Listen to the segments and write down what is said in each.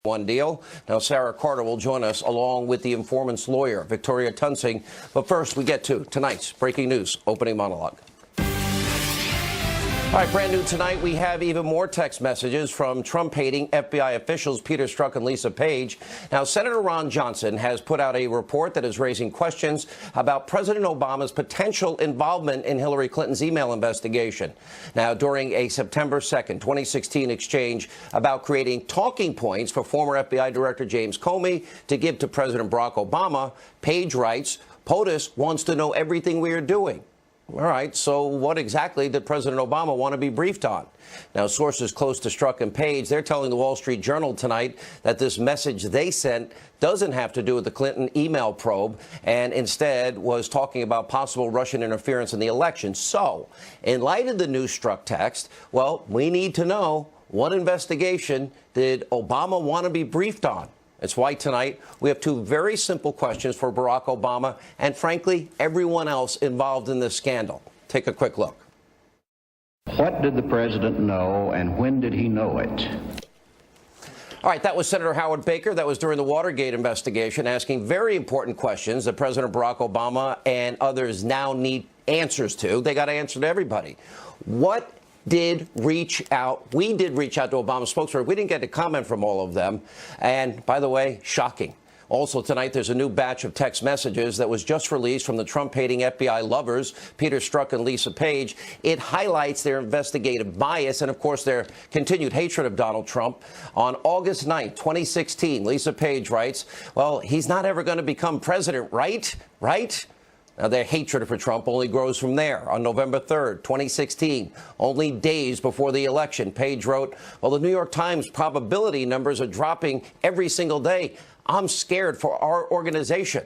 One deal. Now, Sarah Carter will join us along with the informant's lawyer, Victoria Tunsing. But first, we get to tonight's breaking news opening monologue. All right, brand new tonight, we have even more text messages from Trump-hating FBI officials Peter Strzok and Lisa Page. Now, Senator Ron Johnson has put out a report that is raising questions about President Obama's potential involvement in Hillary Clinton's email investigation. Now, during a September 2nd, 2016 exchange about creating talking points for former FBI Director James Comey to give to President Barack Obama, Page writes, POTUS wants to know everything we are doing. All right, so what exactly did President Obama want to be briefed on? Now, sources close to Strzok and Page, they're telling the Wall Street Journal tonight that this message they sent doesn't have to do with the Clinton email probe and instead was talking about possible Russian interference in the election. So, in light of the new Strzok text, well, we need to know what investigation did Obama want to be briefed on? It's why tonight we have two very simple questions for Barack Obama and, frankly, everyone else involved in this scandal. Take a quick look. What did the president know, and when did he know it? All right, that was Senator Howard Baker. That was during the Watergate investigation, asking very important questions that President Barack Obama and others now need answers to. They got to answer to everybody. We did reach out to Obama's spokesperson. We didn't get a comment from all of them. And by the way, shocking. Also tonight, there's a new batch of text messages that was just released from the Trump-hating FBI lovers, Peter Strzok and Lisa Page. It highlights their investigative bias and, of course, their continued hatred of Donald Trump. On August 9th, 2016, Lisa Page writes, well, he's not ever going to become president, right? Now, their hatred for Trump only grows from there. On November 3rd, 2016, only days before the election, Page wrote, well, the New York Times probability numbers are dropping every single day. I'm scared for our organization.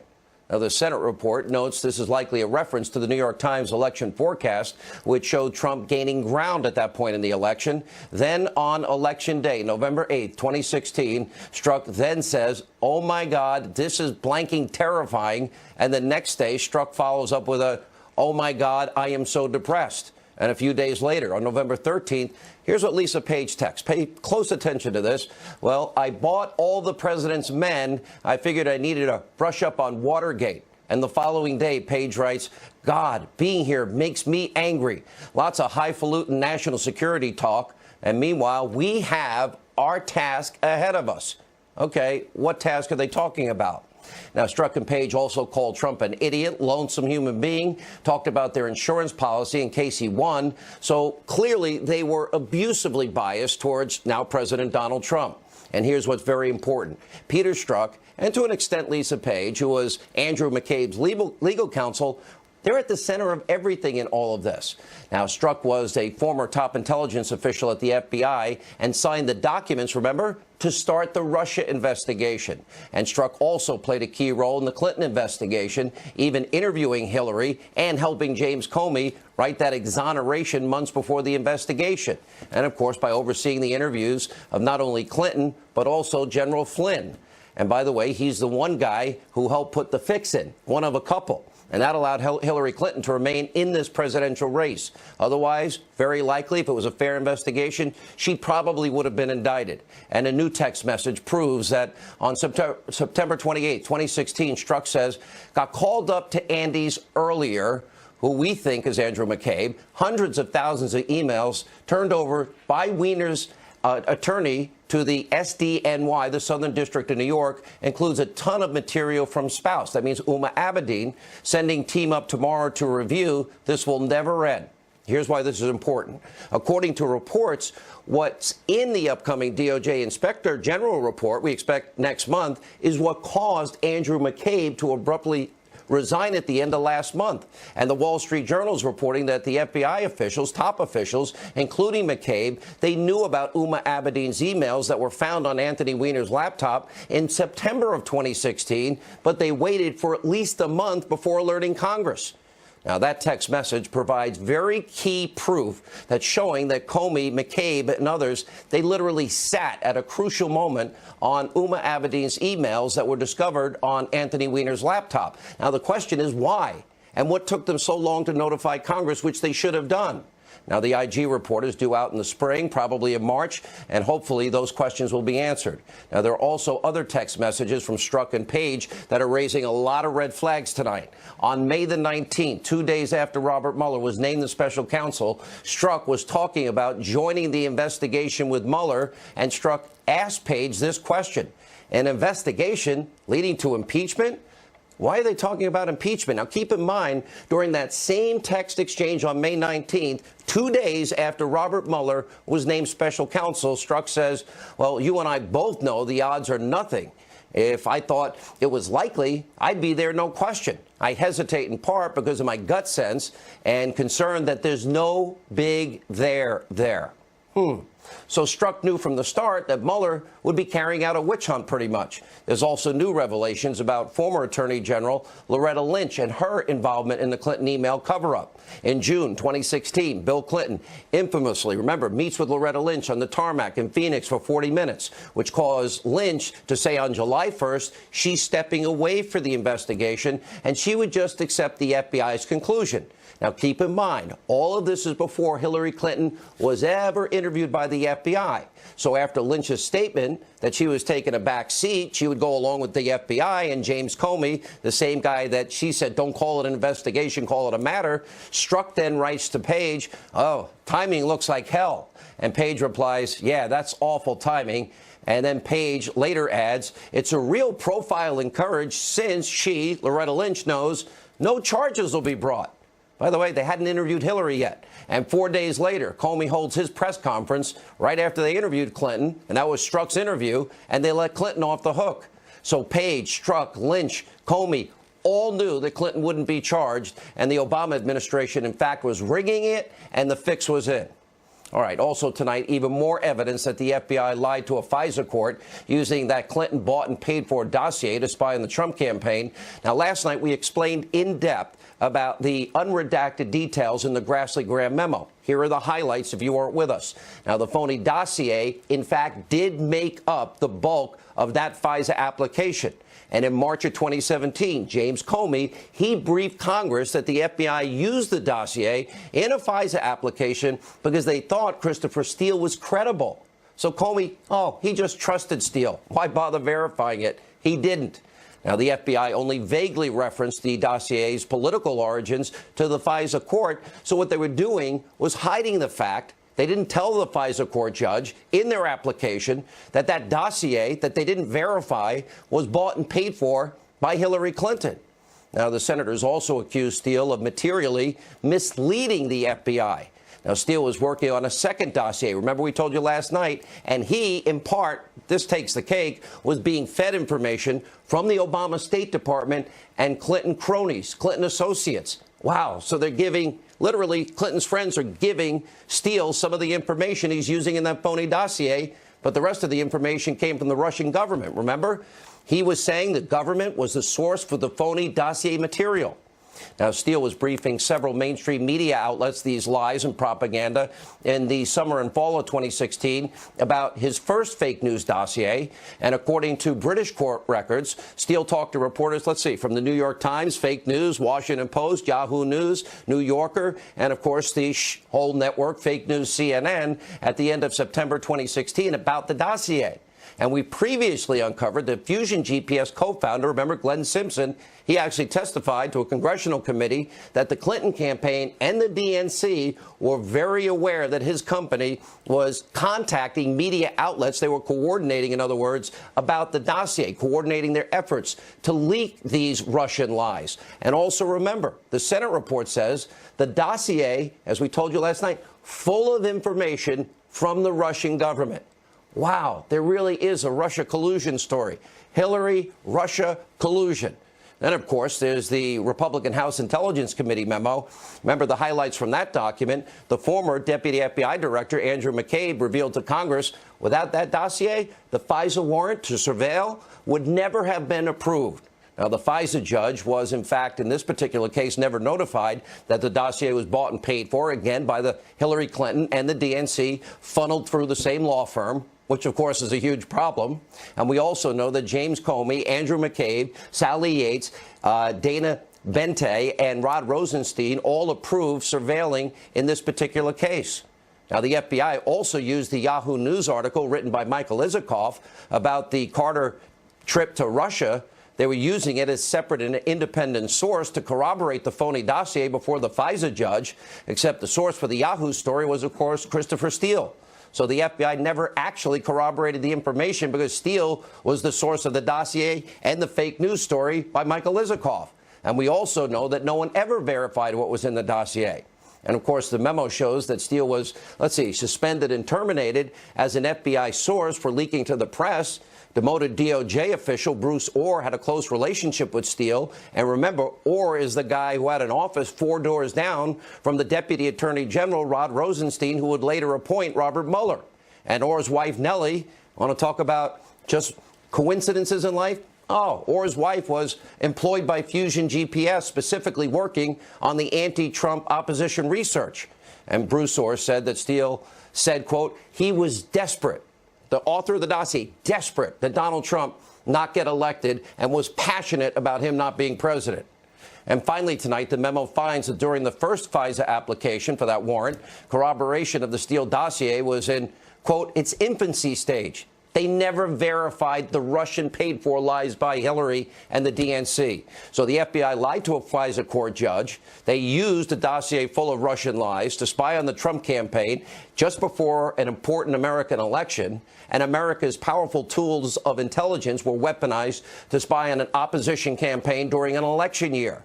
Now, the Senate report notes this is likely a reference to the New York Times election forecast, which showed Trump gaining ground at that point in the election. Then on Election Day, November 8th, 2016, Strzok then says, oh, my God, this is blanking terrifying. And the next day, Strzok follows up with a, oh, my God, I am so depressed. And a few days later, on November 13th, here's what Lisa Page texts. Pay close attention to this. Well, I bought all the president's men. I figured I needed to brush up on Watergate. And the following day, Page writes, God, being here makes me angry. Lots of highfalutin national security talk. And meanwhile, we have our task ahead of us. Okay, what task are they talking about? Now, Strzok and Page also called Trump an idiot, lonesome human being, talked about their insurance policy in case he won. So clearly they were abusively biased towards now President Donald Trump. And here's what's very important. Peter Strzok, and to an extent Lisa Page, who was Andrew McCabe's legal counsel, they're at the center of everything in all of this. Now, Strzok was a former top intelligence official at the FBI and signed the documents, remember, to start the Russia investigation. And Strzok also played a key role in the Clinton investigation, even interviewing Hillary and helping James Comey write that exoneration months before the investigation. And, of course, by overseeing the interviews of not only Clinton, but also General Flynn. And by the way, he's the one guy who helped put the fix in, one of a couple. And that allowed Hillary Clinton to remain in this presidential race. Otherwise, very likely, if it was a fair investigation, she probably would have been indicted. And a new text message proves that on September 28, 2016, Strzok says, got called up to Andy's earlier, who we think is Andrew McCabe, hundreds of thousands of emails turned over by Weiner's attorney to the SDNY, the Southern District of New York, includes a ton of material from spouse. That means Uma Abedin, sending team up tomorrow to review. This will never end. Here's why this is important. According to reports, what's in the upcoming DOJ Inspector General report we expect next month is what caused Andrew McCabe to abruptly resign at the end of last month. And the Wall Street Journal is reporting that the FBI officials, top officials, including McCabe, they knew about Uma Abedin's emails that were found on Anthony Weiner's laptop in September of 2016, but they waited for at least a month before alerting Congress. Now, that text message provides very key proof that's showing that Comey, McCabe, and others, they literally sat at a crucial moment on Uma Abedin's emails that were discovered on Anthony Weiner's laptop. Now, the question is why? And what took them so long to notify Congress, which they should have done? Now, the IG report is due out in the spring, probably in March, and hopefully those questions will be answered. Now, there are also other text messages from Strzok and Page that are raising a lot of red flags tonight. On May the 19th, 2 days after Robert Mueller was named the special counsel, Strzok was talking about joining the investigation with Mueller, and Strzok asked Page this question: an investigation leading to impeachment? Why are they talking about impeachment? Now, keep in mind, during that same text exchange on May 19th, 2 days after Robert Mueller was named special counsel, Strzok says, well, you and I both know the odds are nothing. If I thought it was likely, I'd be there, no question. I hesitate in part because of my gut sense and concern that there's no big there. So Strzok knew from the start that Mueller would be carrying out a witch hunt pretty much. There's also new revelations about former Attorney General Loretta Lynch and her involvement in the Clinton email cover-up. In June 2016, Bill Clinton infamously, remember, meets with Loretta Lynch on the tarmac in Phoenix for 40 minutes, which caused Lynch to say on July 1st she's stepping away for the investigation and she would just accept the FBI's conclusion. Now, keep in mind, all of this is before Hillary Clinton was ever interviewed by the FBI. So after Lynch's statement that she was taking a back seat, she would go along with the FBI, and James Comey, the same guy that she said, don't call it an investigation, call it a matter, Strzok then writes to Page, oh, timing looks like hell. And Page replies, yeah, that's awful timing. And then Page later adds, it's a real profile in courage since she, Loretta Lynch, knows no charges will be brought. By the way, they hadn't interviewed Hillary yet. And 4 days later, Comey holds his press conference right after they interviewed Clinton, and that was Strzok's interview, and they let Clinton off the hook. So Page, Strzok, Lynch, Comey all knew that Clinton wouldn't be charged, and the Obama administration, in fact, was rigging it, and the fix was in. All right. Also tonight, even more evidence that the FBI lied to a FISA court using that Clinton bought and paid for dossier to spy on the Trump campaign. Now, last night we explained in depth about the unredacted details in the Grassley-Graham memo. Here are the highlights if you weren't with us. Now, the phony dossier, in fact, did make up the bulk of that FISA application. And in March of 2017, James Comey, he briefed Congress that the FBI used the dossier in a FISA application because they thought Christopher Steele was credible. So Comey, he just trusted Steele. Why bother verifying it? He didn't. Now, the FBI only vaguely referenced the dossier's political origins to the FISA court. So what they were doing was hiding the fact. They didn't tell the FISA court judge in their application that that dossier that they didn't verify was bought and paid for by Hillary Clinton. Now, the senators also accused Steele of materially misleading the FBI. Now, Steele was working on a second dossier. Remember, we told you last night, and he, in part, this takes the cake, was being fed information from the Obama State Department and Clinton cronies, Clinton associates. Wow. So they're giving, literally, Clinton's friends are giving Steele some of the information he's using in that phony dossier, but the rest of the information came from the Russian government. Remember? He was saying the government was the source for the phony dossier material. Now, Steele was briefing several mainstream media outlets, these lies and propaganda, in the summer and fall of 2016 about his first fake news dossier. And according to British court records, Steele talked to reporters, let's see, from the New York Times, Fake News, Washington Post, Yahoo News, New Yorker, and, of course, the whole network, Fake News, CNN, at the end of September 2016 about the dossier. And we previously uncovered that Fusion GPS co-founder, remember Glenn Simpson, he actually testified to a congressional committee that the Clinton campaign and the DNC were very aware that his company was contacting media outlets. They were coordinating, in other words, about the dossier, coordinating their efforts to leak these Russian lies. And also remember, the Senate report says the dossier, as we told you last night, full of information from the Russian government. Wow, there really is a Russia collusion story. Hillary, Russia collusion. Then, of course, there's the Republican House Intelligence Committee memo. Remember the highlights from that document. The former Deputy FBI Director, Andrew McCabe, revealed to Congress without that dossier, the FISA warrant to surveil would never have been approved. Now, the FISA judge was, in fact, in this particular case, never notified that the dossier was bought and paid for, again, by the Hillary Clinton and the DNC, funneled through the same law firm, which, of course, is a huge problem. And we also know that James Comey, Andrew McCabe, Sally Yates, Dana Bente and Rod Rosenstein all approved surveilling in this particular case. Now, the FBI also used the Yahoo News article written by Michael Isikoff about the Carter trip to Russia. They were using it as separate and independent source to corroborate the phony dossier before the FISA judge, except the source for the Yahoo story was, of course, Christopher Steele. So the FBI never actually corroborated the information because Steele was the source of the dossier and the fake news story by Michael Isikoff. And we also know that no one ever verified what was in the dossier. And, of course, the memo shows that Steele was, suspended and terminated as an FBI source for leaking to the press. Demoted DOJ official Bruce Orr had a close relationship with Steele. And remember, Orr is the guy who had an office 4 doors down from the Deputy Attorney General Rod Rosenstein, who would later appoint Robert Mueller. And Orr's wife, Nellie, want to talk about just coincidences in life? Oh, Orr's wife was employed by Fusion GPS, specifically working on the anti-Trump opposition research. And Bruce Orr said that Steele said, quote, he was desperate, the author of the dossier, desperate that Donald Trump not get elected and was passionate about him not being president. And finally tonight, the memo finds that during the first FISA application for that warrant, corroboration of the Steele dossier was in, quote, its infancy stage. They never verified the Russian paid-for lies by Hillary and the DNC. So the FBI lied to a FISA court judge. They used a dossier full of Russian lies to spy on the Trump campaign just before an important American election. And America's powerful tools of intelligence were weaponized to spy on an opposition campaign during an election year.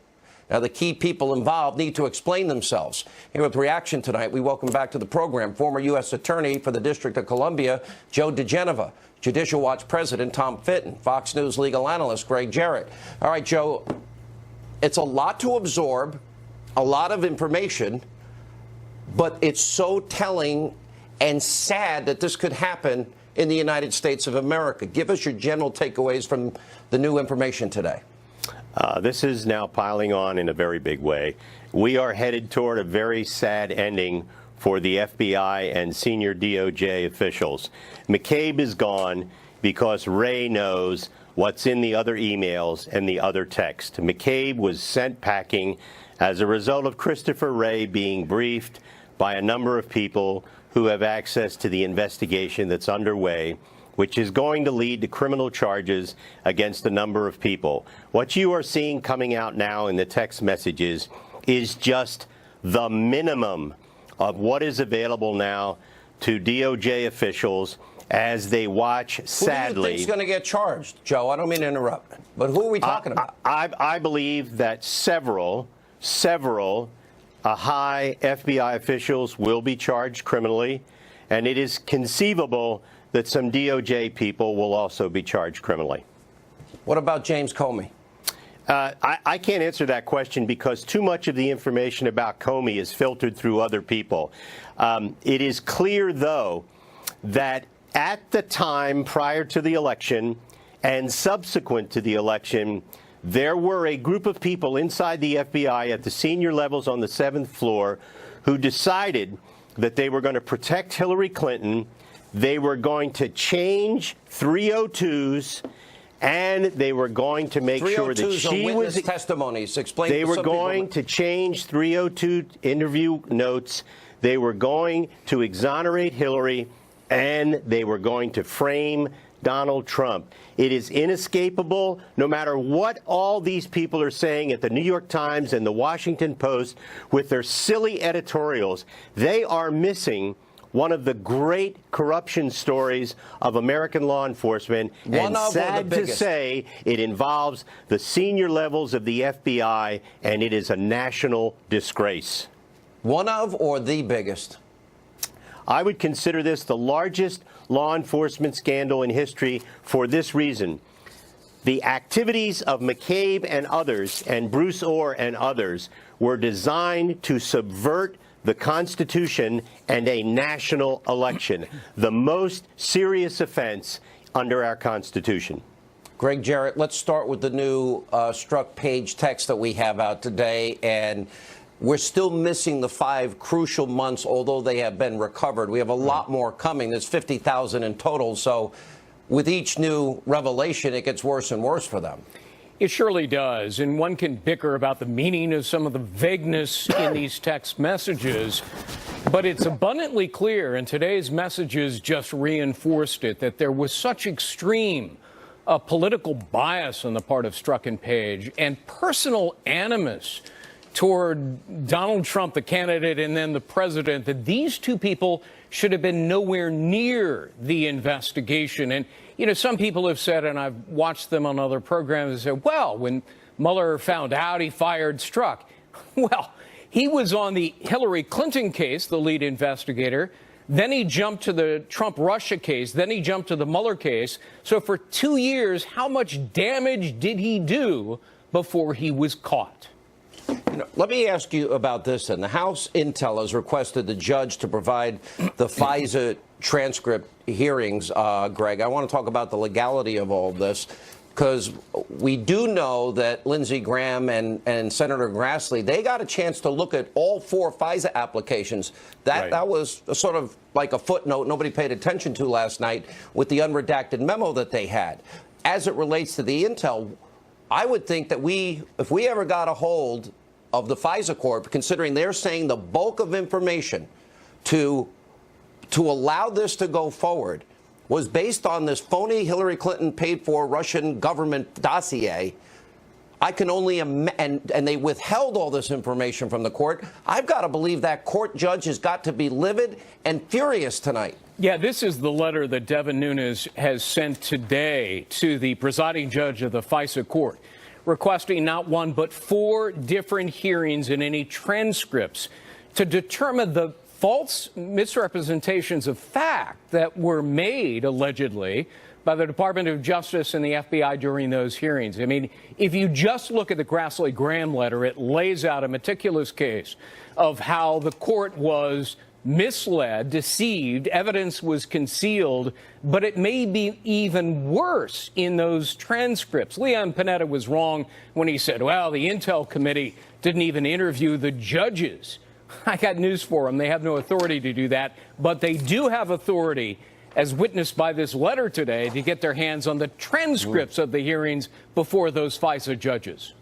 Now, the key people involved need to explain themselves. Here with reaction tonight, we welcome back to the program former U.S. Attorney for the District of Columbia, Joe DeGeneva, Judicial Watch President Tom Fitton, Fox News legal analyst Greg Jarrett. All right, Joe, it's a lot to absorb, a lot of information, but it's so telling and sad that this could happen in the United States of America. Give us your general takeaways from the new information today. This is now piling on in a very big way. We are headed toward a very sad ending for the FBI and senior DOJ officials. McCabe is gone because Wray knows what's in the other emails and the other text. McCabe was sent packing as a result of Christopher Wray being briefed by a number of people who have access to the investigation that's underway, which is going to lead to criminal charges against a number of people. What you are seeing coming out now in the text messages is just the minimum of what is available now to DOJ officials as they watch, sadly. Who do you think is going to get charged, Joe? I don't mean to interrupt, but who are we talking about? I believe that several high FBI officials will be charged criminally, and it is conceivable that some DOJ people will also be charged criminally. What about James Comey? I can't answer that question because too much of the information about Comey is filtered through other people. It is clear, though, that at the time prior to the election and subsequent to the election, there were a group of people inside the FBI at the senior levels on the 7th floor who decided that they were going to protect Hillary Clinton. They were going to change 302s, and they were going to make sure that she was testimonies. Explain. They were going to change 302 interview notes. They were going to exonerate Hillary, and they were going to frame Donald Trump. It is inescapable, no matter what all these people are saying at the New York Times and the Washington Post with their silly editorials. They are missing one of the great corruption stories of American law enforcement, and sad to say, it involves the senior levels of the FBI, and it is a national disgrace. One of or the biggest? I would consider this the largest law enforcement scandal in history for this reason. The activities of McCabe and others, and Bruce Orr and others, were designed to subvert the Constitution and a national election, the most serious offense under our Constitution. Greg Jarrett, let's start with the new struck page text that we have out today. And we're still missing the 5 crucial months, although they have been recovered. We have a lot more coming. There's 50,000 in total. So with each new revelation, it gets worse and worse for them. It surely does, and one can bicker about the meaning of some of the vagueness in these text messages, but it's abundantly clear, and today's messages just reinforced it, that there was such extreme political bias on the part of Strzok and Page and personal animus toward Donald Trump, the candidate, and then the president, that these two people should have been nowhere near the investigation. And, you know, some people have said, and I've watched them on other programs, said, well, when Mueller found out, he fired Strzok. Well, he was on the Hillary Clinton case, the lead investigator. Then he jumped to the Trump-Russia case. Then he jumped to the Mueller case. So for 2 years, how much damage did he do before he was caught? You know, let me ask you about this then. The House Intel has requested the judge to provide the FISA transcript hearings. Greg, I want to talk about the legality of all of this, because we do know that Lindsey Graham and Senator Grassley, they got a chance to look at all 4 FISA applications. That was a sort of like a footnote nobody paid attention to last night with the unredacted memo that they had. As it relates to the intel, I would think that if we ever got a hold of the FISA Corp, considering they're saying the bulk of information to allow this to go forward was based on this phony Hillary Clinton paid for Russian government dossier, I can only and they withheld all this information from the court. I've got to believe that court judge has got to be livid and furious tonight. Yeah, this is the letter that Devin Nunes has sent today to the presiding judge of the FISA court, requesting not 1 but 4 different hearings and any transcripts to determine the false misrepresentations of fact that were made, allegedly, by the Department of Justice and the FBI during those hearings. I mean, if you just look at the Grassley-Graham letter, it lays out a meticulous case of how the court was misled, deceived, evidence was concealed, but it may be even worse in those transcripts. Leon Panetta was wrong when he said, well, the Intel Committee didn't even interview the judges. I got news for them. They have no authority to do that, but they do have authority, as witnessed by this letter today, to get their hands on the transcripts of the hearings before those FISA judges.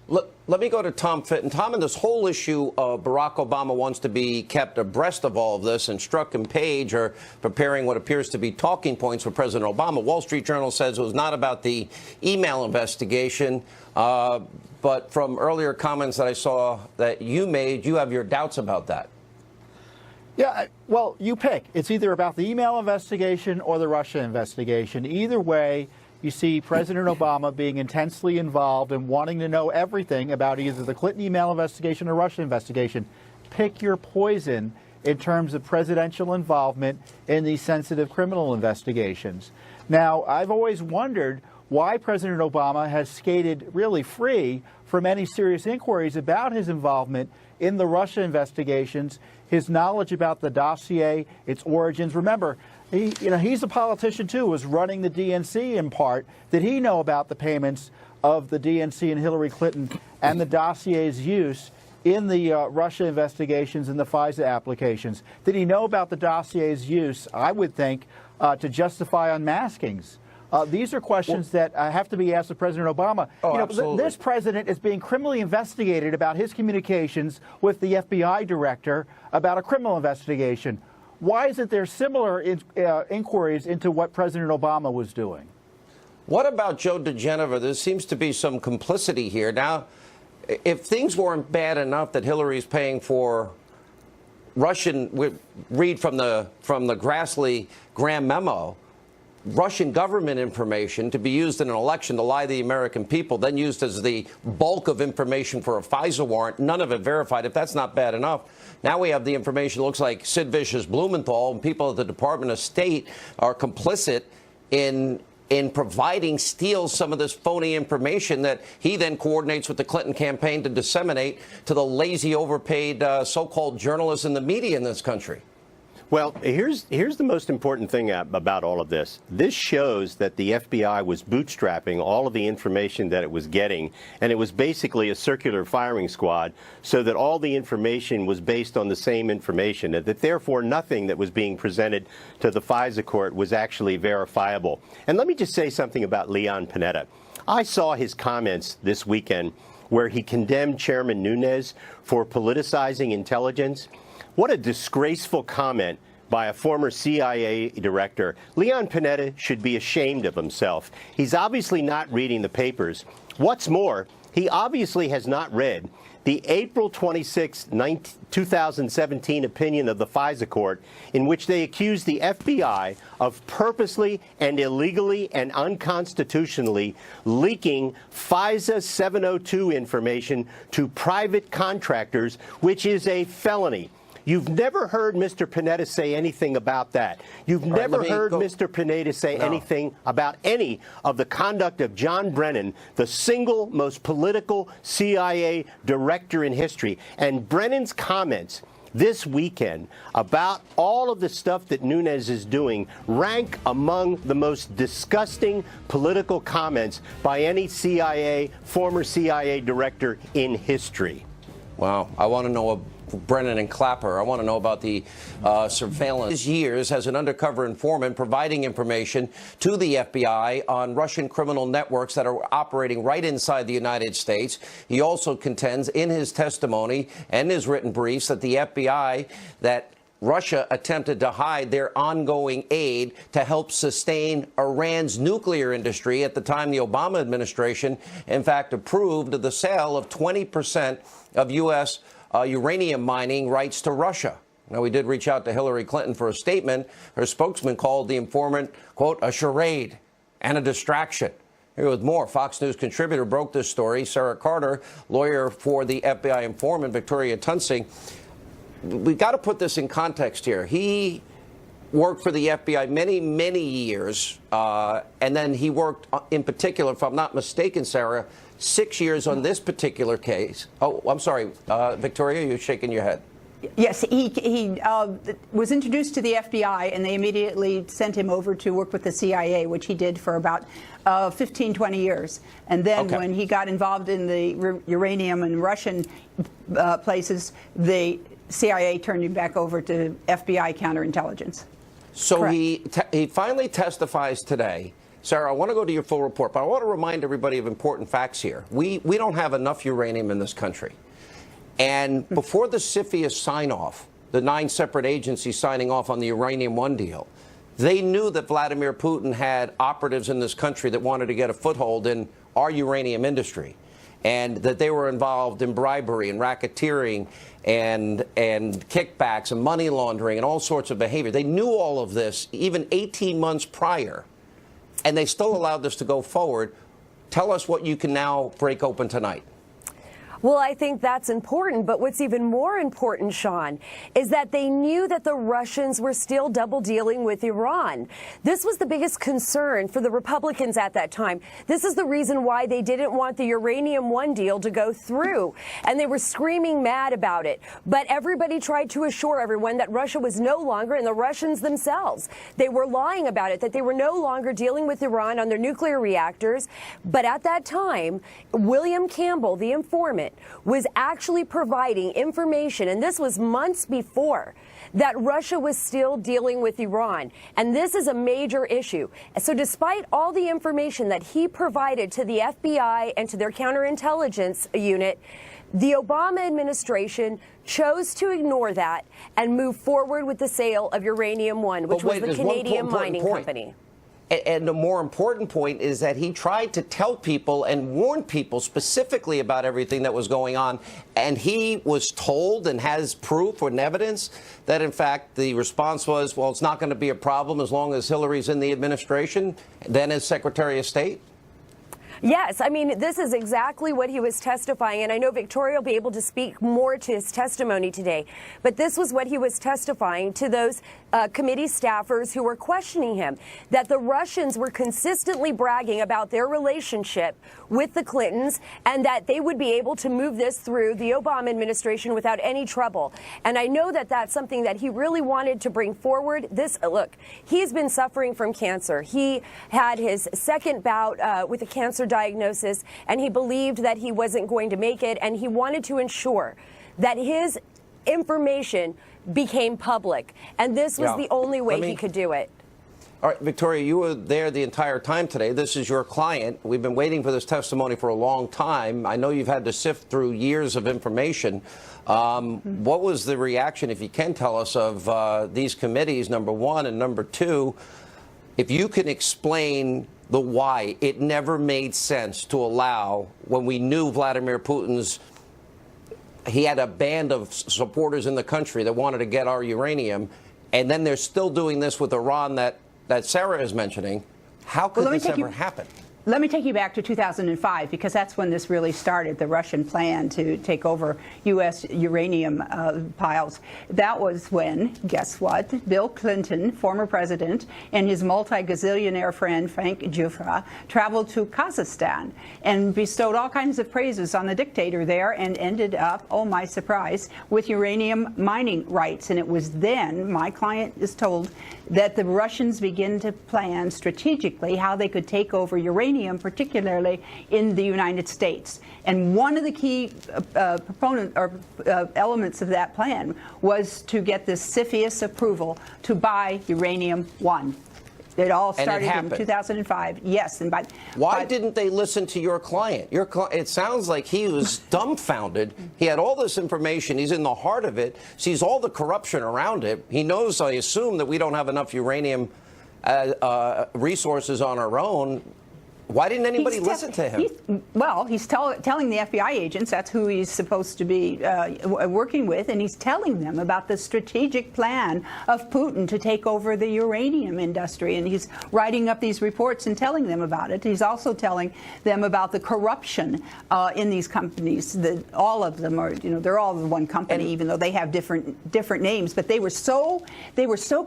Let me go to Tom Fitton. Tom, in this whole issue, Barack Obama wants to be kept abreast of all of this, and Strzok and Page are preparing what appears to be talking points for President Obama. Wall Street Journal says it was not about the email investigation, but from earlier comments that I saw that you made, you have your doubts about that. Yeah, well, you pick. It's either about the email investigation or the Russia investigation. Either way, you see President Obama being intensely involved and wanting to know everything about either the Clinton email investigation or Russia investigation. Pick your poison in terms of presidential involvement in these sensitive criminal investigations. Now, I've always wondered why President Obama has skated really free from any serious inquiries about his involvement in the Russia investigations, his knowledge about the dossier, its origins. Remember, he's a politician, too, was running the DNC in part. Did he know about the payments of the DNC and Hillary Clinton and the dossier's use in the Russia investigations and the FISA applications? Did he know about the dossier's use, I would think, to justify unmaskings? These are questions that have to be asked of President Obama. This president is being criminally investigated about his communications with the FBI director about a criminal investigation. Why isn't there similar inquiries into what President Obama was doing? What about Joe DeGeneva? There seems to be some complicity here. Now, if things weren't bad enough that Hillary's paying for Russian, read from the Grassley-Graham memo, Russian government information to be used in an election to lie to the American people, then used as the bulk of information for a FISA warrant, none of it verified. If that's not bad enough, now we have the information. It looks like Sid Vicious Blumenthal and people at the Department of State are complicit in providing Steele some of this phony information that he then coordinates with the Clinton campaign to disseminate to the lazy, overpaid so-called journalists in the media in this country. Well, here's the most important thing about all of this. This shows that the FBI was bootstrapping all of the information that it was getting, and it was basically a circular firing squad, so that all the information was based on the same information, and that therefore nothing that was being presented to the FISA court was actually verifiable. And let me just say something about Leon Panetta. I saw his comments this weekend where he condemned Chairman Nunes for politicizing intelligence. What a disgraceful comment by a former CIA director. Leon Panetta should be ashamed of himself. He's obviously not reading the papers. What's more, he obviously has not read the April 26, 2017 opinion of the FISA court, in which they accused the FBI of purposely and illegally and unconstitutionally leaking FISA 702 information to private contractors, which is a felony. You've never heard Mr. Panetta say anything about that. You've never heard Mr. Panetta say anything about any of the conduct of John Brennan, the single most political CIA director in history. And Brennan's comments this weekend about all of the stuff that Nunes is doing rank among the most disgusting political comments by any former CIA director in history. Wow. I want to know Brennan and Clapper. I want to know about the surveillance years as an undercover informant providing information to the FBI on Russian criminal networks that are operating right inside the United States. He also contends in his testimony and his written briefs that the FBI, that Russia attempted to hide their ongoing aid to help sustain Iran's nuclear industry. At the time, the Obama administration, in fact, approved the sale of 20% of U.S. Uranium mining rights to Russia. Now, we did reach out to Hillary Clinton for a statement. Her spokesman called the informant, quote, a charade and a distraction. Here with more, Fox News contributor broke this story. Sarah Carter, lawyer for the FBI informant, Victoria Tunsing. We've got to put this in context here. He worked for the FBI many, many years, and then he worked in particular, if I'm not mistaken, Sarah, 6 years on this particular case. Oh, I'm sorry, Victoria, you're shaking your head. Yes, he was introduced to the FBI, and they immediately sent him over to work with the CIA, which he did for about 15, 20 years. And then when he got involved in the uranium and Russian places, the CIA turned him back over to FBI counterintelligence. So he finally testifies today. Sarah, I want to go to your full report, but I want to remind everybody of important facts here. We don't have enough uranium in this country. And before the CFIUS sign-off, the 9 separate agencies signing off on the Uranium One deal, they knew that Vladimir Putin had operatives in this country that wanted to get a foothold in our uranium industry, and that they were involved in bribery and racketeering and kickbacks and money laundering and all sorts of behavior. They knew all of this even 18 months prior, and they still allowed this to go forward. Tell us what you can now break open tonight. Well, I think that's important, but what's even more important, Sean, is that they knew that the Russians were still double dealing with Iran. This was the biggest concern for the Republicans at that time. This is the reason why they didn't want the Uranium One deal to go through, and they were screaming mad about it. But everybody tried to assure everyone that Russia was no longer, and the Russians themselves, they were lying about it, that they were no longer dealing with Iran on their nuclear reactors. But at that time, William Campbell, the informant, was actually providing information, and this was months before, that Russia was still dealing with Iran. And this is a major issue. So despite all the information that he provided to the FBI and to their counterintelligence unit, the Obama administration chose to ignore that and move forward with the sale of Uranium One, which was the Canadian mining company. And the more important point is that he tried to tell people and warn people specifically about everything that was going on. And he was told and has proof and evidence that, in fact, the response was, well, it's not going to be a problem as long as Hillary's in the administration, then as Secretary of State. Yes, I mean, this is exactly what he was testifying, and I know Victoria will be able to speak more to his testimony today, but this was what he was testifying to those committee staffers who were questioning him, that the Russians were consistently bragging about their relationship with the Clintons and that they would be able to move this through the Obama administration without any trouble. And I know that that's something that he really wanted to bring forward. Look, he's been suffering from cancer. He had his second bout with a cancer diagnosis, and he believed that he wasn't going to make it, and he wanted to ensure that his information became public, and this was the only way he could do it. All right, Victoria, you were there the entire time today. This is your client. We've been waiting for this testimony for a long time. I know you've had to sift through years of information. What was the reaction, if you can tell us, of these committees, number one, and number two, if you can explain the why it never made sense to allow, when we knew Vladimir Putin's, he had a band of supporters in the country that wanted to get our uranium, and then they're still doing this with Iran that Sarah is mentioning. How could this ever happen? Let me take you back to 2005, because that's when this really started, the Russian plan to take over U.S. uranium piles. That was when, guess what, Bill Clinton, former president, and his multi-gazillionaire friend, Frank Giuffra, traveled to Kazakhstan and bestowed all kinds of praises on the dictator there and ended up, oh my surprise, with uranium mining rights. And it was then, my client is told, that the Russians began to plan strategically how they could take over uranium, particularly in the United States. And one of the key elements of that plan was to get the CFIUS approval to buy uranium-1. It all started in 2005. Yes, and why didn't they listen to your client? It sounds like he was dumbfounded. He had all this information. He's in the heart of it. Sees all the corruption around it. He knows, I assume, that we don't have enough uranium resources on our own. Why didn't anybody listen to him? He's telling the FBI agents, that's who he's supposed to be working with, and he's telling them about the strategic plan of Putin to take over the uranium industry, and he's writing up these reports and telling them about it. He's also telling them about the corruption in these companies. All of them are, they're all the one company, even though they have different names. But they were so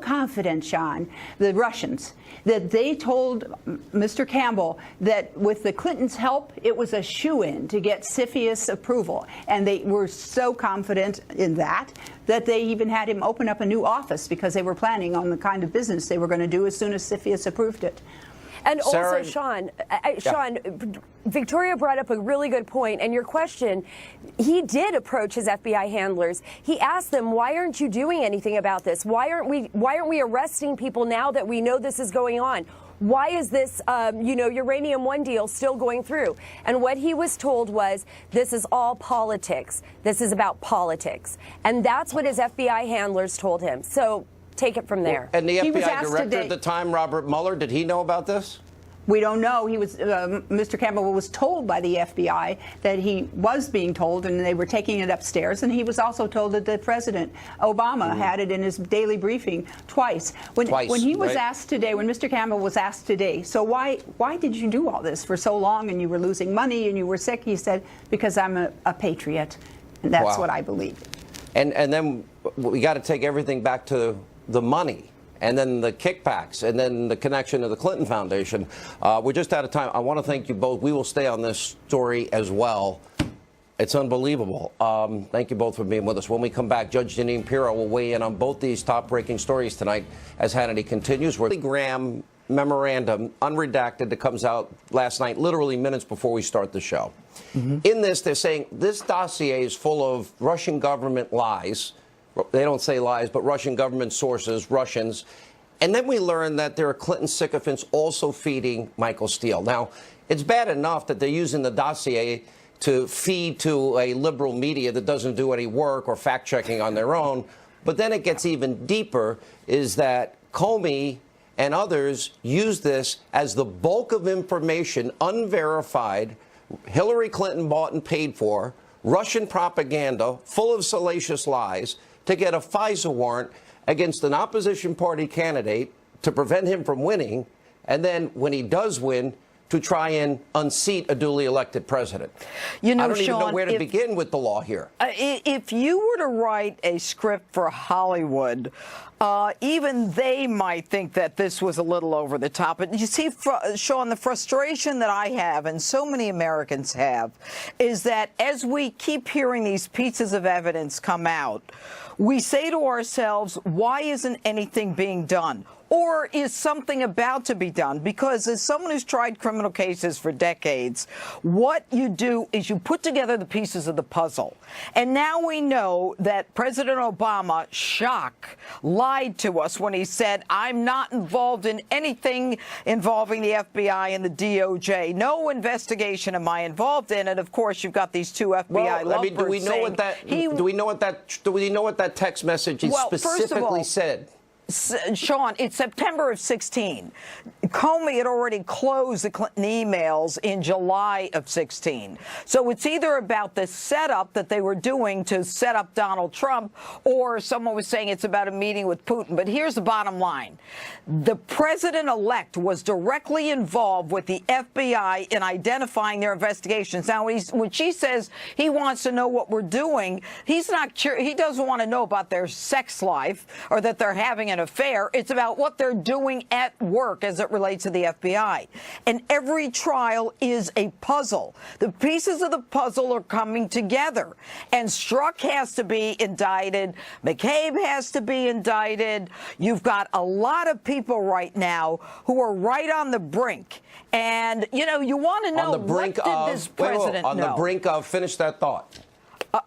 confident, Sean, the Russians, that they told Mr. Campbell that with the Clintons' help, it was a shoo-in to get CFIUS approval. And they were so confident in that they even had him open up a new office because they were planning on the kind of business they were going to do as soon as CFIUS approved it. And Sarah, also, Sean, Victoria brought up a really good point. And your question, he did approach his FBI handlers. He asked them, why aren't you doing anything about this? Why aren't we arresting people now that we know this is going on? Why is this, uranium-1 deal still going through? And what he was told was, this is all politics. This is about politics. And that's what his FBI handlers told him. So take it from there. And the FBI director at the time, Robert Mueller, did he know about this? We don't know. He was Mr. Campbell was told by the FBI that he was being told, and they were taking it upstairs. And he was also told that the President Obama had it in his daily briefing twice. When he was asked today, when Mr. Campbell was asked today, so why did you do all this for so long, and you were losing money and you were sick? He said, because I'm a patriot, and that's what I believe. And then we got to take everything back to the money, and then the kickbacks, and then the connection to the Clinton Foundation. We're just out of time. I want to thank you both. We will stay on this story as well. It's unbelievable. Thank you both for being with us. When we come back, Judge Jeanine Pirro will weigh in on both these top-breaking stories tonight as Hannity continues. We're Graham memorandum, unredacted, that comes out last night, literally minutes before we start the show. In this, they're saying this dossier is full of Russian government lies. They don't say lies, but Russian government sources, Russians. And then we learn that there are Clinton sycophants also feeding Michael Steele. Now, it's bad enough that they're using the dossier to feed to a liberal media that doesn't do any work or fact-checking on their own. But then it gets even deeper, is that Comey and others use this as the bulk of information, unverified, Hillary Clinton bought and paid for, Russian propaganda full of salacious lies, to get a FISA warrant against an opposition party candidate to prevent him from winning, and then when he does win, to try and unseat a duly elected president. I don't even know where to begin with the law here. If you were to write a script for Hollywood, even they might think that this was a little over the top. But you see, Sean, the frustration that I have, and so many Americans have, is that as we keep hearing these pieces of evidence come out, we say to ourselves, why isn't anything being done? or is something about to be done? Because as someone who's tried criminal cases for decades, what you do is you put together the pieces of the puzzle. And now we know that President Obama, shock, lied to us when he said, I'm not involved in anything involving the FBI and the DOJ. No investigation am I involved in. And of course, you've got these two FBI lovebirds do we know what that text message specifically said? Sean, it's September of 16. Comey had already closed the Clinton emails in July of 16. So it's either about the setup that they were doing to set up Donald Trump, or someone was saying it's about a meeting with Putin. But here's the bottom line. The president-elect was directly involved with the FBI in identifying their investigations. Now, when she says he wants to know what we're doing, he's not curious. He doesn't want to know about their sex life or that they're having an affair. It's about what they're doing at work as it relates to the FBI. And every trial is a puzzle. The pieces of the puzzle are coming together. And Strzok has to be indicted. McCabe has to be indicted. You've got a lot of people right now who are right on the brink. And, you know, you want to know, what did this president know? On the brink of, finish that thought.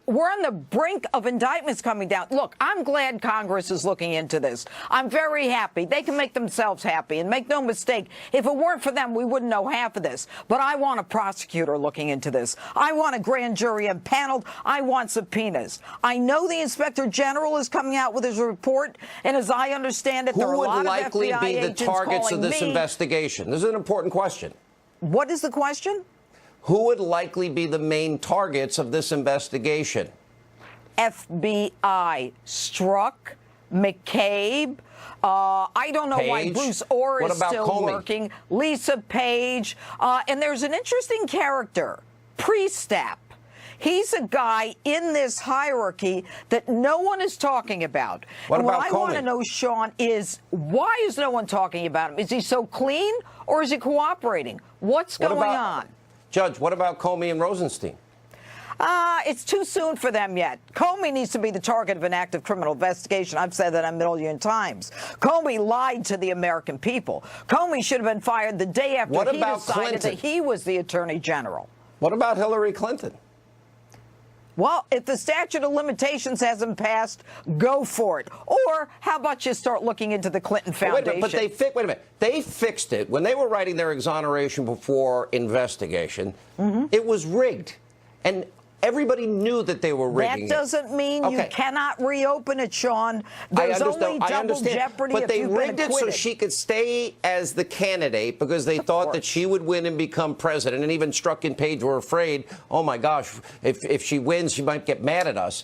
We're on the brink of indictments coming down. Look, I'm glad Congress is looking into this. I'm very happy. They can make themselves happy. And make no mistake, if it weren't for them, we wouldn't know half of this. But I want a prosecutor looking into this. I want a grand jury impaneled. I want subpoenas. I know the Inspector General is coming out with his report. And as I understand it, there are a lot of FBI agents calling me. Who would likely be the targets of this investigation? This is an important question. What is the question? Who would likely be the main targets of this investigation? FBI. Strzok, McCabe. I don't know why Bruce Orr is still working. Lisa Page. And there's an interesting character, Priestap. He's a guy in this hierarchy that no one is talking about. What I want to know, Sean, is why is no one talking about him? Is he so clean, or is he cooperating? What's going on? Judge, what about Comey and Rosenstein? It's too soon for them yet. Comey needs to be the target of an active criminal investigation. I've said that a million times. Comey lied to the American people. Comey should have been fired the day after he decided that he was the Attorney General. What about Hillary Clinton? Well, if the statute of limitations hasn't passed, go for it. Or how about you start looking into the Clinton Foundation? Wait a minute. They fixed it. When they were writing their exoneration before investigation, it was rigged. And everybody knew that they were rigging it. That doesn't mean you cannot reopen it, Sean. There's only double jeopardy but if you've been acquitted. But they rigged it so she could stay as the candidate because they thought that she would win and become president. And even Strzok and Page were afraid, oh, my gosh, if she wins, she might get mad at us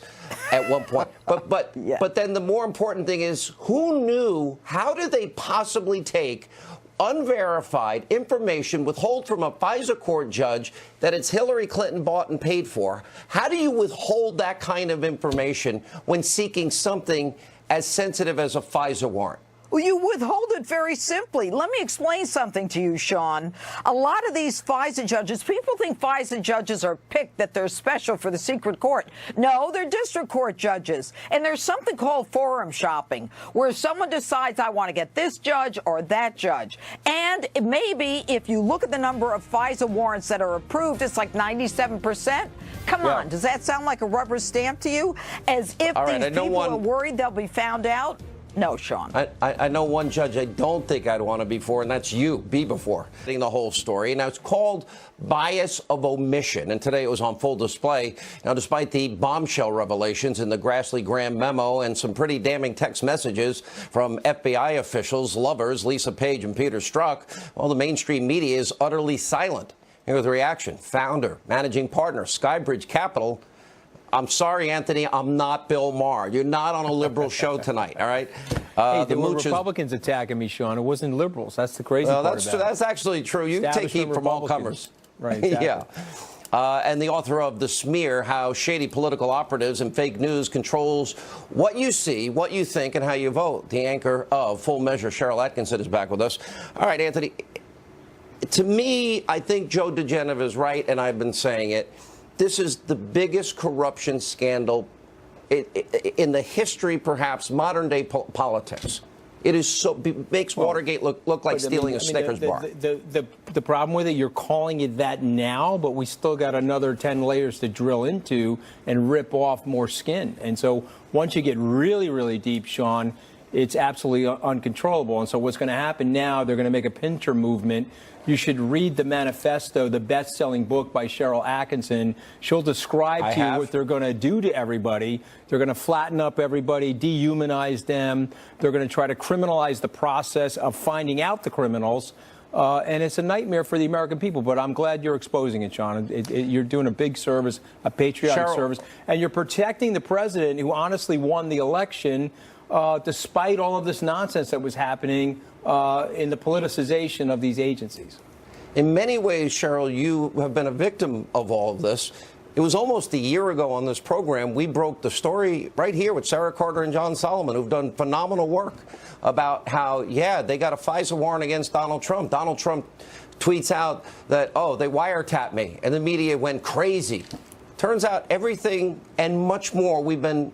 at one point. But then the more important thing is, who knew? How did they possibly take unverified information, withhold from a FISA court judge that it's Hillary Clinton bought and paid for? How do you withhold that kind of information when seeking something as sensitive as a FISA warrant? Well, you withhold it very simply. Let me explain something to you, Sean. A lot of these FISA judges, people think FISA judges are picked, that they're special for the secret court. No, they're district court judges. And there's something called forum shopping, where someone decides, I want to get this judge or that judge. And maybe if you look at the number of FISA warrants that are approved, it's like 97%. Come on, does that sound like a rubber stamp to you? As if these people are worried they'll be found out? No, Sean. I know one judge I don't think I'd want to be for, and that's you. Be before. The whole story. Now, it's called bias of omission, and today it was on full display. Now, despite the bombshell revelations in the Grassley-Graham memo and some pretty damning text messages from FBI officials, lovers, Lisa Page and Peter Strzok, well, the mainstream media is utterly silent. Here's the reaction. Founder, managing partner, Skybridge Capital. I'm sorry, Anthony, I'm not Bill Maher. You're not on a liberal show tonight, all right? Hey, there were Republicans attacking me, Sean. It wasn't liberals. That's the crazy part about it. That's actually true. You take heat from all comers. Right, exactly. Yeah. And the author of The Smear, How Shady Political Operatives and Fake News Controls What You See, What You Think, and How You Vote. The anchor of Full Measure, Cheryl Atkinson, is back with us. All right, Anthony, to me, I think Joe DeGenev is right, and I've been saying it. This is the biggest corruption scandal in the history, perhaps, modern-day politics. It is so makes Watergate look like stealing a Snickers bar. The problem with it, you're calling it that now, but we still got another 10 layers to drill into and rip off more skin. And so once you get really, really deep, Sean, it's absolutely uncontrollable. And so what's going to happen now, they're going to make a pincher movement. You should read the manifesto, the best-selling book by Cheryl Atkinson. She'll describe to you what they're going to do to everybody. They're going to flatten up everybody, dehumanize them. They're going to try to criminalize the process of finding out the criminals. And it's a nightmare for the American people. But I'm glad you're exposing it, Sean. You're doing a big service, a patriotic service. And you're protecting the president who honestly won the election despite all of this nonsense that was happening in the politicization of these agencies. In many ways, Cheryl, you have been a victim of all of this. It was almost a year ago on this program, we broke the story right here with Sarah Carter and John Solomon, who've done phenomenal work about how, yeah, they got a FISA warrant against Donald Trump. Donald Trump tweets out that, oh, they wiretapped me, and the media went crazy. Turns out everything and much more, we've been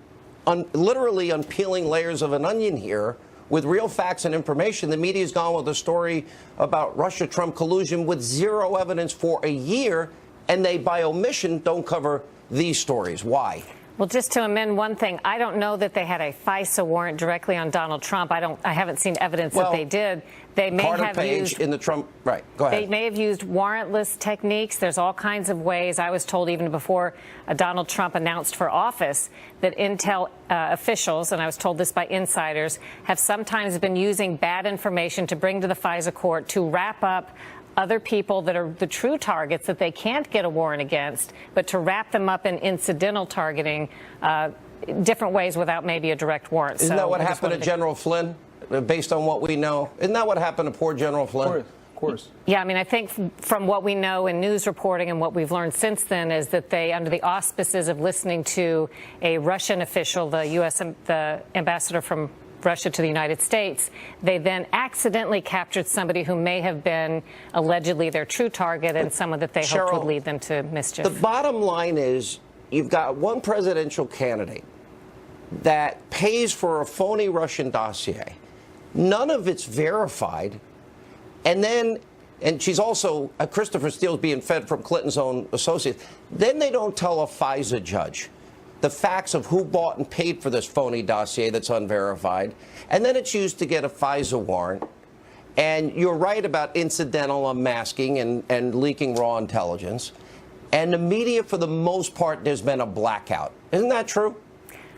literally unpeeling layers of an onion here with real facts and information. The media's gone with a story about Russia-Trump collusion with zero evidence for a year, and they, by omission, don't cover these stories. Why? Well, just to amend one thing, I don't know that they had a FISA warrant directly on Donald Trump. I haven't seen evidence that they did. They may Carter have Page used in the Trump. Right. Go ahead. They may have used warrantless techniques. There's all kinds of ways. I was told even before Donald Trump announced for office that intel officials, and I was told this by insiders, have sometimes been using bad information to bring to the FISA court to wrap up other people that are the true targets that they can't get a warrant against, but to wrap them up in incidental targeting different ways without maybe a direct warrant. Isn't that what happened to General Flynn, based on what we know? Isn't that what happened to poor General Flynn? Of course. Yeah, I mean, I think from what we know in news reporting and what we've learned since then is that they, under the auspices of listening to a Russian official, the ambassador from Russia to the United States, they then accidentally captured somebody who may have been allegedly their true target and someone that they hoped would lead them to mischief. The bottom line is you've got one presidential candidate that pays for a phony Russian dossier. None of it's verified. And she's also, Christopher Steele's being fed from Clinton's own associates. Then they don't tell a FISA judge the facts of who bought and paid for this phony dossier that's unverified, and then it's used to get a FISA warrant. And you're right about incidental unmasking and leaking raw intelligence. And the media, for the most part, there's been a blackout. Isn't that true?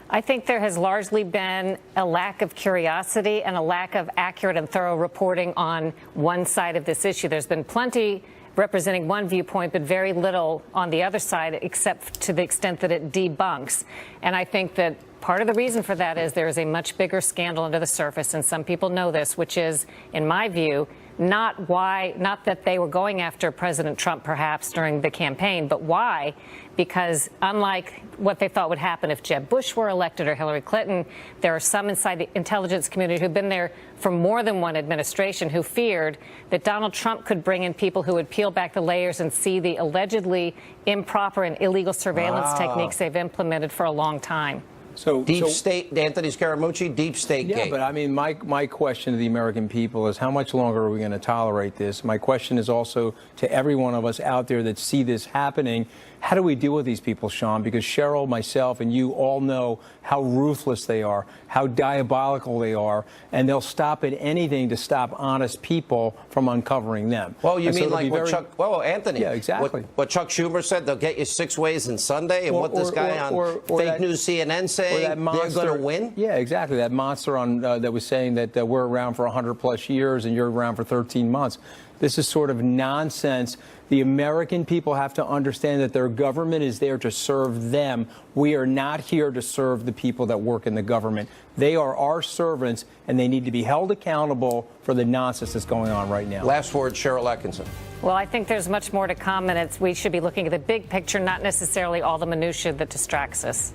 I think there has largely been a lack of curiosity and a lack of accurate and thorough reporting on one side of this issue. There's been plenty representing one viewpoint, but very little on the other side, except to the extent that it debunks. And I think that part of the reason for that is there is a much bigger scandal under the surface, and some people know this, which is, in my view, not that they were going after President Trump perhaps during the campaign, but why? Because unlike what they thought would happen if Jeb Bush were elected or Hillary Clinton, there are some inside the intelligence community who've been there for more than one administration who feared that Donald Trump could bring in people who would peel back the layers and see the allegedly improper and illegal surveillance techniques they've implemented for a long time. So deep state, Anthony Scaramucci, deep state gate. Yeah, but I mean, my question to the American people is how much longer are we going to tolerate this? My question is also to every one of us out there that see this happening. How do we deal with these people, Sean? Because Cheryl, myself, and you all know how ruthless they are, how diabolical they are, and they'll stop at anything to stop honest people from uncovering them. Well, you mean like what Chuck? Well, Anthony. Yeah, exactly. What Chuck Schumer said, they'll get you 6 ways in Sunday, and what this guy on fake news CNN saying they're going to win. Yeah, exactly. That monster on that was saying that we're around for 100+ years and you're around for 13 months. This is sort of nonsense. The American people have to understand that their government is there to serve them. We are not here to serve the people that work in the government. They are our servants, and they need to be held accountable for the nonsense that's going on right now. Last word, Cheryl Atkinson. Well, I think there's much more to come, and we should be looking at the big picture, not necessarily all the minutia that distracts us.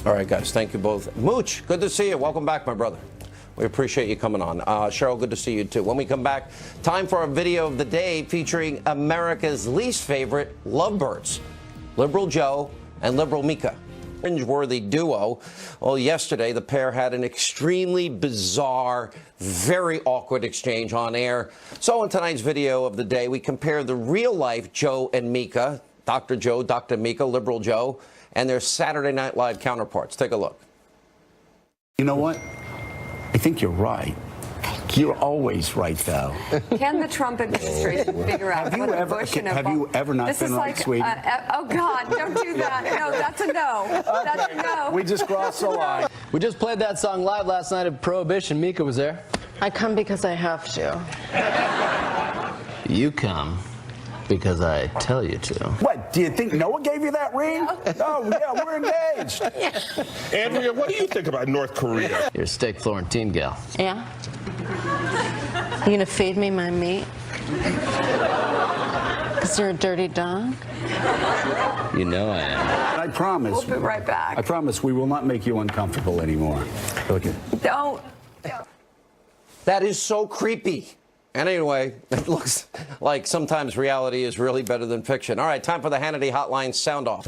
All right, guys. Thank you both. Mooch, good to see you. Welcome back, my brother. We appreciate you coming on. Cheryl, good to see you, too. When we come back, time for our video of the day featuring America's least favorite lovebirds, Liberal Joe and Liberal Mika. cringeworthy duo. Well, yesterday the pair had an extremely bizarre, very awkward exchange on air. So in tonight's video of the day, we compare the real-life Joe and Mika, Dr. Joe, Dr. Mika, Liberal Joe, and their Saturday Night Live counterparts. Take a look. You know what? I think you're right. You're always right, though. Can the Trump administration figure out what the Bush and Obama... Have you ever not been right, sweetie? Oh, God, don't do that. No, that's a no. That's a no. We just crossed the line. We just played that song live last night at Prohibition. Mika was there. I come because I have to. You come because I tell you to. What, do you think Noah gave you that ring? Oh, yeah, we're engaged. Andrea, what do you think about North Korea? You're a steak Florentine gal. Yeah? You gonna feed me my meat? Because you're a dirty dog? You know I am. I promise. We'll be right back. I promise we will not make you uncomfortable anymore. Okay. Don't. That is so creepy. And anyway, it looks like sometimes reality is really better than fiction. All right, time for the Hannity Hotline sound off.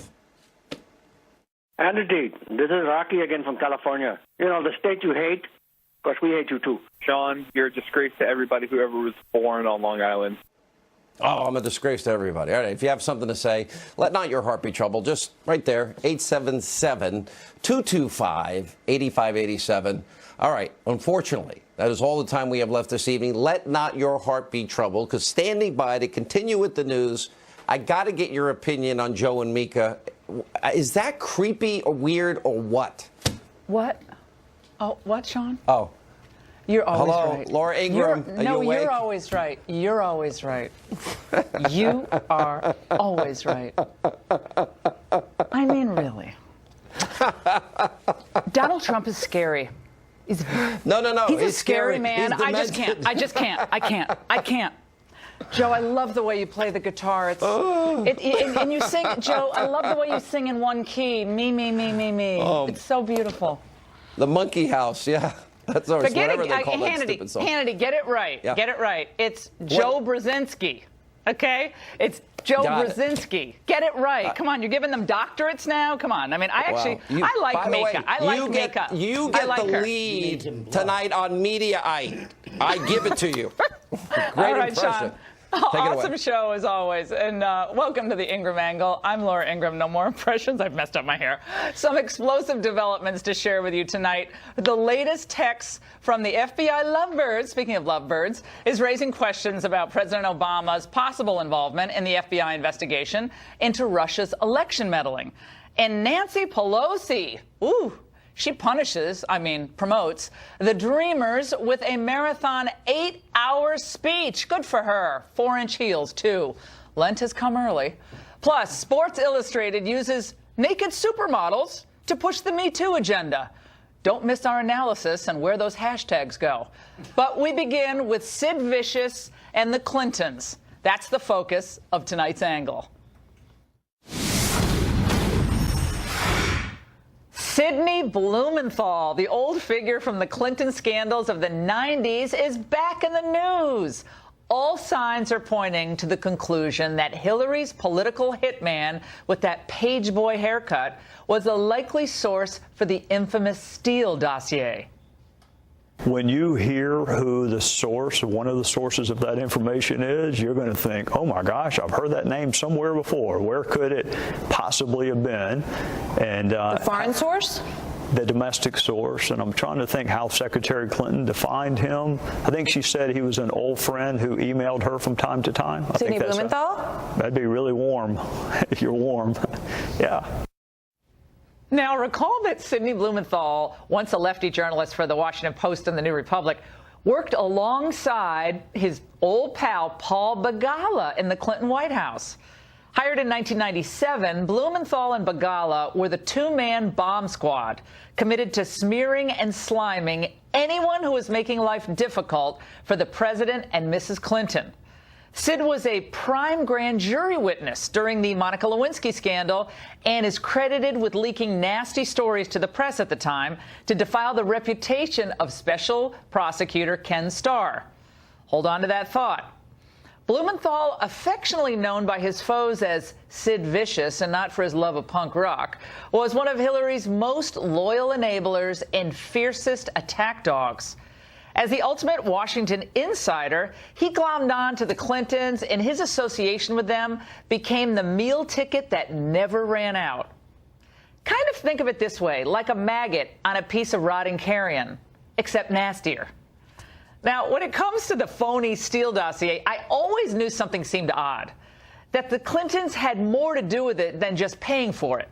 Hannity, this is Rocky again from California. You know, the state you hate, of course, we hate you too. Sean, you're a disgrace to everybody who ever was born on Long Island. Oh, I'm a disgrace to everybody. All right, if you have something to say, let not your heart be troubled. Just right there, 877-225-8587. All right, unfortunately, that is all the time we have left this evening. Let not your heart be troubled, because standing by to continue with the news, I got to get your opinion on Joe and Mika. Is that creepy or weird or what? What? Oh, what, Sean? Oh. You're always Hello, right. Laura Ingraham. You're always right. You're always right. You are always right. I mean, really. Donald Trump is scary. No. He's a scary man. I just can't. I can't. Joe, I love the way you play the guitar. And you sing, Joe, I love the way you sing in one key. Me. It's so beautiful. The Monkey House, yeah. That's whatever they call that stupid song. Hannity, get it right. Yeah. Get it right. It's Joe Brzezinski. Okay? It's Joe Brzezinski. Get it right. Come on, you're giving them doctorates now? Come on. I mean, I like Mika. I like Mika. You get the lead tonight on Mediaite. I give it to you. Great All right, impression. Sean. Awesome show, as always. And welcome to the Ingram Angle. I'm Laura Ingram. No more impressions. I've messed up my hair. Some explosive developments to share with you tonight. The latest text from the FBI lovebirds, speaking of lovebirds, is raising questions about President Obama's possible involvement in the FBI investigation into Russia's election meddling. And Nancy Pelosi, she promotes the Dreamers with a marathon 8-hour speech. Good for her. 4-inch heels, too. Lent has come early. Plus, Sports Illustrated uses naked supermodels to push the Me Too agenda. Don't miss our analysis and where those hashtags go. But we begin with Sid Vicious and the Clintons. That's the focus of tonight's angle. Sidney Blumenthal, the old figure from the Clinton scandals of the 90s, is back in the news. All signs are pointing to the conclusion that Hillary's political hitman with that page boy haircut was a likely source for the infamous Steele dossier. When you hear who the source, one of the sources of that information is, you're going to think, oh my gosh, I've heard that name somewhere before. Where could it possibly have been? And the foreign source? The domestic source. And I'm trying to think how Secretary Clinton defined him. I think she said he was an old friend who emailed her from time to time. Sidney Blumenthal? That'd be really warm if you're warm. Yeah. Now, recall that Sidney Blumenthal, once a lefty journalist for the Washington Post and the New Republic, worked alongside his old pal Paul Begala in the Clinton White House. Hired in 1997, Blumenthal and Begala were the two-man bomb squad committed to smearing and sliming anyone who was making life difficult for the president and Mrs. Clinton. Sid was a prime grand jury witness during the Monica Lewinsky scandal and is credited with leaking nasty stories to the press at the time to defile the reputation of Special Prosecutor Ken Starr. Hold on to that thought. Blumenthal, affectionately known by his foes as Sid Vicious and not for his love of punk rock, was one of Hillary's most loyal enablers and fiercest attack dogs. As the ultimate Washington insider, he glommed on to the Clintons, and his association with them became the meal ticket that never ran out. Kind of think of it this way, like a maggot on a piece of rotting carrion, except nastier. Now, when it comes to the phony Steele dossier, I always knew something seemed odd, that the Clintons had more to do with it than just paying for it.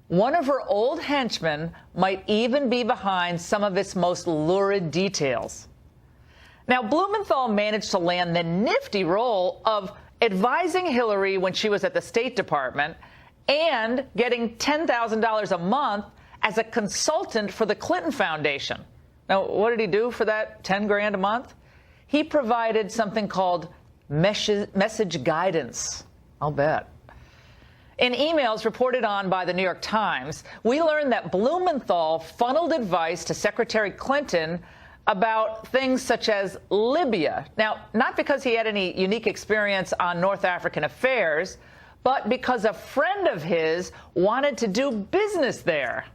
One of her old henchmen might even be behind some of its most lurid details. Now, Blumenthal managed to land the nifty role of advising Hillary when she was at the State Department and getting $10,000 a month as a consultant for the Clinton Foundation. Now, what did he do for that 10 grand a month? He provided something called message guidance. I'll bet. In emails reported on by the New York Times, we learned that Blumenthal funneled advice to Secretary Clinton about things such as Libya. Now, not because he had any unique experience on North African affairs, but because a friend of his wanted to do business there.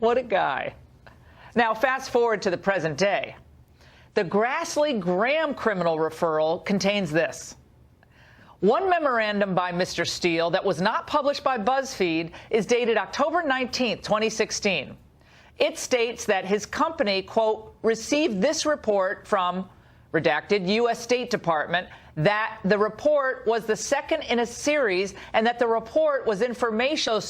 What a guy. Now, fast forward to the present day. The Grassley-Graham criminal referral contains this. One memorandum by Mr. Steele that was not published by BuzzFeed is dated October 19, 2016. It states that his company, quote, received this report from, redacted, U.S. State Department, that the report was the second in a series and that the report was informational